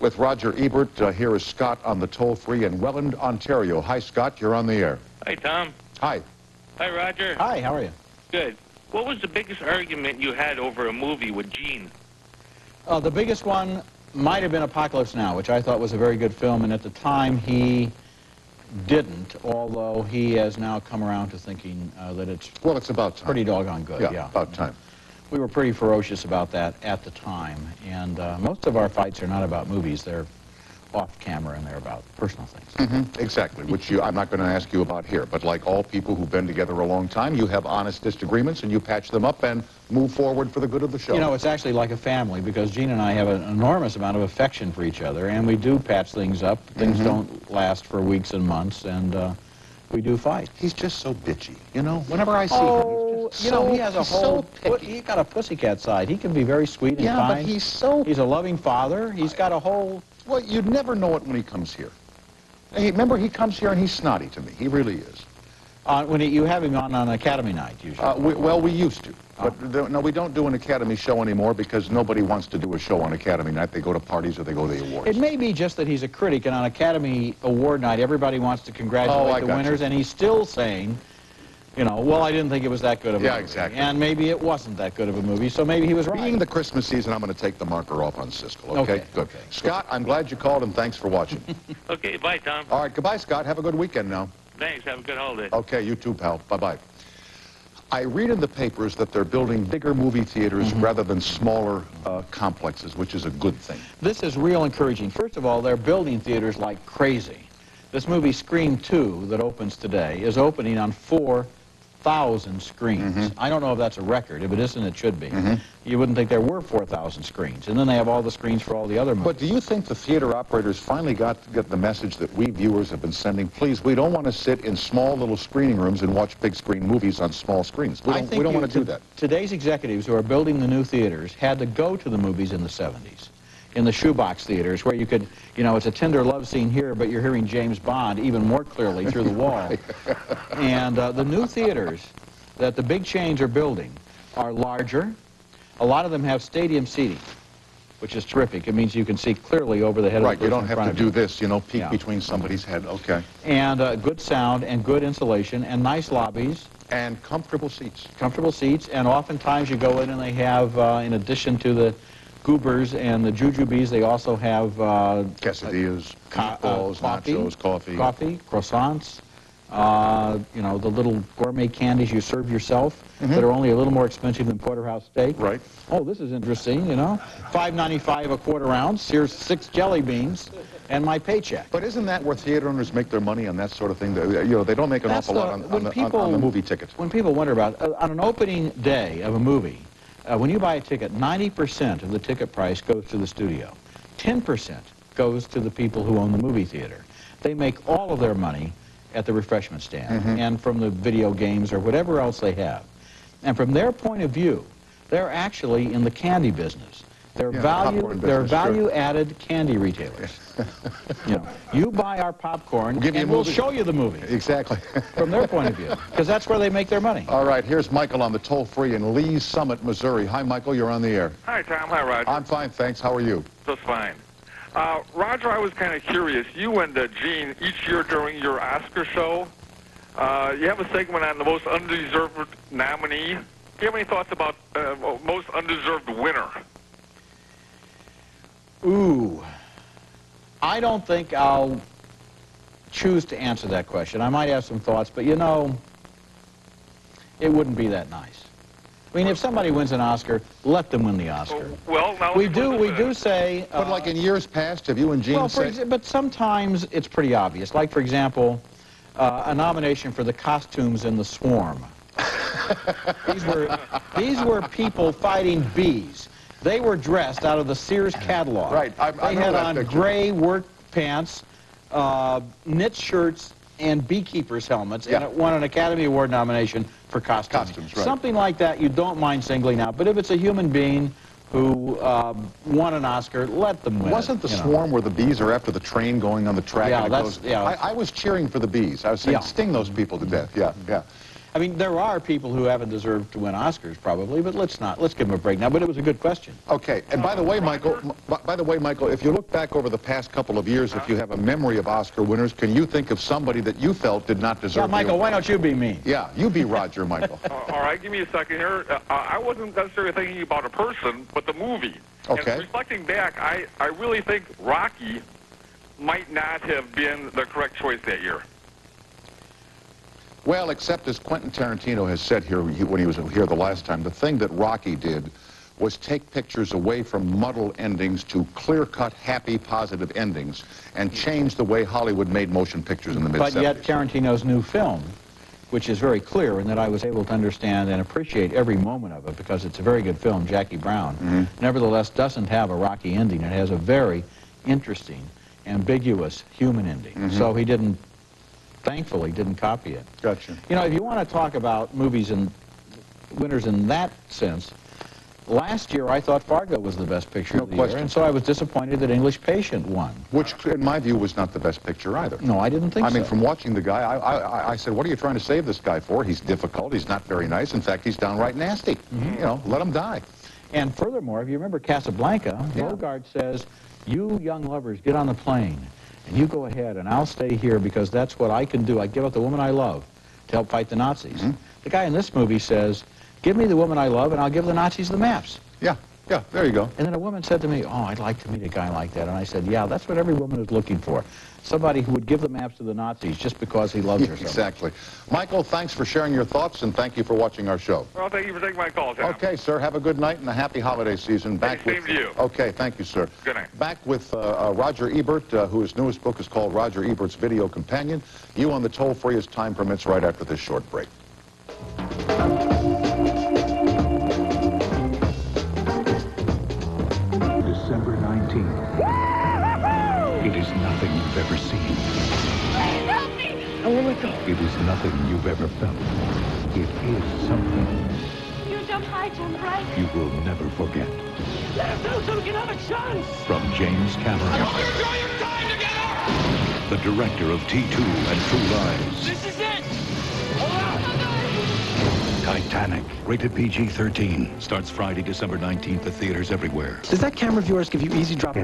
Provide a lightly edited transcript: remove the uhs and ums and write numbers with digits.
with Roger Ebert. Here is Scott on the toll-free in Welland, Ontario. Hi, Scott. You're on the air. Hi, Tom. Hi. Hi, Roger. Hi, how are you? Good. What was the biggest argument you had over a movie with Gene? The biggest one might have been Apocalypse Now, which I thought was a very good film, and at the time he didn't, although he has now come around to thinking that it's about time. Pretty doggone good. Yeah, about time. We were pretty ferocious about that at the time, and most of our fights are not about movies. They're off camera and they're about personal things. Exactly, which I'm not going to ask you about here, but like all people who've been together a long time, you have honest disagreements and you patch them up and move forward for the good of the show. You know, it's actually like a family, because Gene and I have an enormous amount of affection for each other, and we do patch things up. Things don't last for weeks and months, and we do fight. He's just so bitchy, you know? Whenever I see him, he's just he has a whole... He's got a pussycat side. He can be very sweet and kind. But he's so... He's a loving father. He's got a whole... Well, you'd never know it when he comes here. Hey, remember, he comes here and he's snotty to me. He really is. You have him on Academy Night, usually. We used to. But no, we don't do an Academy show anymore because nobody wants to do a show on Academy Night. They go to parties or they go to the awards. It may be just that he's a critic, and on Academy Award Night, everybody wants to congratulate the winners, and he's still saying, you know, well, I didn't think it was that good of a movie. Yeah, exactly. And maybe it wasn't that good of a movie, so maybe he was right. Being the Christmas season, I'm going to take the marker off on Siskel, okay? Good. Okay. Scott, I'm glad you called, and thanks for watching. Okay, bye, Tom. All right, goodbye, Scott. Have a good weekend now. Thanks. Have a good holiday. Okay, you too, pal. Bye-bye. I read in the papers that they're building bigger movie theaters rather than smaller complexes, which is a good thing. This is real encouraging. First of all, they're building theaters like crazy. This movie, Scream 2, that opens today, is opening on 4,000 screens. I don't know if that's a record. If it isn't, it should be. You wouldn't think there were 4,000 screens. And then they have all the screens for all the other movies. But do you think the theater operators finally got the message that we viewers have been sending? Please, we don't want to sit in small little screening rooms and watch big screen movies on small screens. We don't want to do that. Today's executives who are building the new theaters had to go to the movies in the 70s. In the shoebox theaters, where you could, you know, it's a tender love scene here, but you're hearing James Bond even more clearly through the wall. And the new theaters that the big chains are building are larger. A lot of them have stadium seating, which is terrific. It means you can see clearly over the head of the person you don't in have front to of do this, you know, peek between somebody's head. Okay. And good sound and good insulation and nice lobbies. And comfortable seats. Comfortable seats, and oftentimes you go in and they have, in addition to the goobers and the jujubes, they also have quesadillas, meatballs, nachos, coffee, croissants, you know, the little gourmet candies you serve yourself that are only a little more expensive than porterhouse steak. Right. Oh, this is interesting, you know. $5.95 a quarter ounce. Here's 6 jelly beans and my paycheck. But isn't that where theater owners make their money on that sort of thing? You know, they don't make an awful lot on the movie tickets. When people wonder about on an opening day of a movie, when you buy a ticket, 90% of the ticket price goes to the studio. 10% goes to the people who own the movie theater. They make all of their money at the refreshment stand and from the video games or whatever else they have. And from their point of view, they're actually in the candy business. They're value-added candy retailers. You know, you buy our popcorn and we'll show you the movie. Exactly. From their point of view, because that's where they make their money. All right, here's Michael on the toll-free in Lee's Summit, Missouri. Hi, Michael, you're on the air. Hi, Tom. Hi, Roger. I'm fine, thanks. How are you? Just fine. Roger, I was kind of curious. You and Gene, each year during your Oscar show, you have a segment on the most undeserved nominee. Do you have any thoughts about most undeserved winner? Ooh. I don't think I'll choose to answer that question. I might have some thoughts, but you know, it wouldn't be that nice. I mean, if somebody wins an Oscar, let them win the Oscar. Well, now we do say... but like in years past, have you and Gene said... But sometimes it's pretty obvious. Like, for example, a nomination for the costumes in The Swarm. These were people fighting bees. They were dressed out of the Sears catalog. Right. They had on gray work pants, knit shirts, and beekeepers' helmets, and it won an Academy Award nomination for costumes. Right. Something like that you don't mind singling out. But if it's a human being who won an Oscar, let them win. Wasn't The Swarm where the bees are after the train going on the track? Yeah, I was cheering for the bees. I was saying, sting those people to death. Yeah. I mean, there are people who haven't deserved to win Oscars, probably, but let's give them a break now. But it was a good question. Okay, and by the way, Michael, if you look back over the past couple of years, if you have a memory of Oscar winners, can you think of somebody that you felt did not deserve? Yeah, Michael, why don't you be mean? Yeah, you be Roger, Michael. All right, give me a second here. I wasn't necessarily thinking about a person, but the movie. Okay. And reflecting back, I really think Rocky might not have been the correct choice that year. Well, except as Quentin Tarantino has said here when he was here the last time, the thing that Rocky did was take pictures away from muddled endings to clear-cut, happy, positive endings and change the way Hollywood made motion pictures in the mid-70s. But yet Tarantino's new film, which is very clear in that I was able to understand and appreciate every moment of it because it's a very good film, Jackie Brown, nevertheless doesn't have a Rocky ending. It has a very interesting, ambiguous human ending. So he didn't, thankfully, didn't copy it. Gotcha. You know, if you want to talk about movies and winners in that sense, last year I thought Fargo was the best picture of the year, and so I was disappointed that English Patient won. Which, in my view, was not the best picture either. No, I didn't think so. I mean, from watching the guy, I said, what are you trying to save this guy for? He's difficult, he's not very nice. In fact, he's downright nasty. You know, let him die. And furthermore, if you remember Casablanca, Bogart says, you young lovers, get on the plane, and you go ahead, and I'll stay here because that's what I can do. I give up the woman I love to help fight the Nazis. The guy in this movie says, give me the woman I love, and I'll give the Nazis the maps. Yeah, there you go. And then a woman said to me, oh, I'd like to meet a guy like that. And I said, yeah, that's what every woman is looking for. Somebody who would give the maps to the Nazis just because he loves her so much. Exactly. Michael, thanks for sharing your thoughts, and thank you for watching our show. Well, thank you for taking my call, Tom. Okay, sir. Have a good night and a happy holiday season. Same to you. Okay, thank you, sir. Good night. Back with Roger Ebert, whose newest book is called Roger Ebert's Video Companion. You on the toll-free as time permits right after this short break. December 19th. It is nothing you've ever seen. Please help me! I won't let go. It is nothing you've ever felt. It is something You jump high, jump right. you will never forget. Let us know so we can have a chance. From James Cameron, Enjoy your time together. the director of T2 and True Lies. This is it. Hold out. Titanic, rated PG-13, starts Friday, December 19th at theaters everywhere. Does that camera of yours give you easy drop?